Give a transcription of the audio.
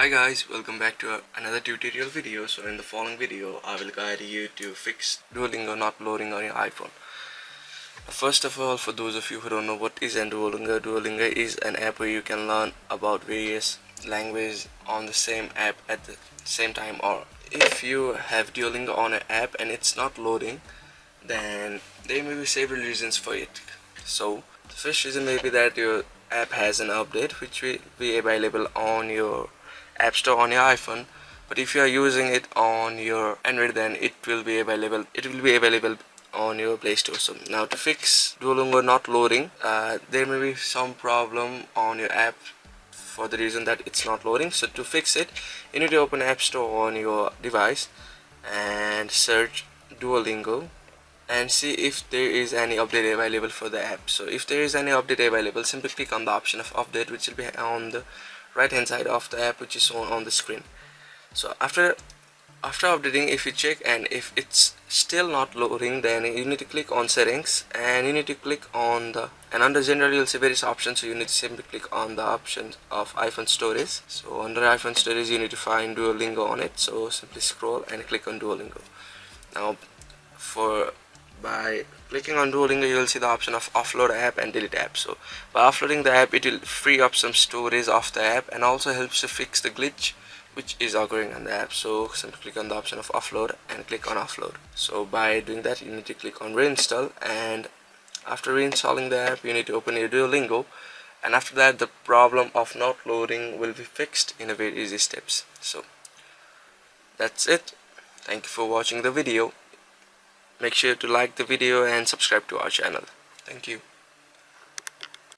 Hi guys, welcome back to another tutorial video. So in the following video I will guide you to fix Duolingo not loading on your iPhone. First of all, for those of you who don't know what is Duolingo is an app where you can learn about various languages on the same app at the same time. Or if you have Duolingo on an app and it's not loading, then there may be several reasons for it. So the first reason may be that your app has an update which will be available on your App Store on your iPhone, but if you are using it on your Android, then it will be available on your Play Store. So now to fix Duolingo not loading, there may be some problem on your app for the reason that it's not loading. So to fix it, you need to open App Store on your device and search Duolingo and see if there is any update available for the app. So if there is any update available, simply click on the option of update, which will be on the right hand side of the app, which is shown on the screen. So after updating, if you check and if it's still not loading, then you need to click on settings and you need to click on the, and under general you'll see various options, so you need to simply click on the option of iPhone storage. So under iPhone storage you need to find Duolingo on it, so simply scroll and click on Duolingo. Now by clicking on Duolingo, you will see the option of offload app and delete app. So by offloading the app, it will free up some storage of the app and also helps to fix the glitch which is occurring on the app. So simply click on the option of offload and click on offload. So by doing that, you need to click on reinstall, and after reinstalling the app, you need to open your Duolingo, and after that the problem of not loading will be fixed in a very easy steps. So that's it. Thank you for watching the video. Make sure to like the video and subscribe to our channel. Thank you.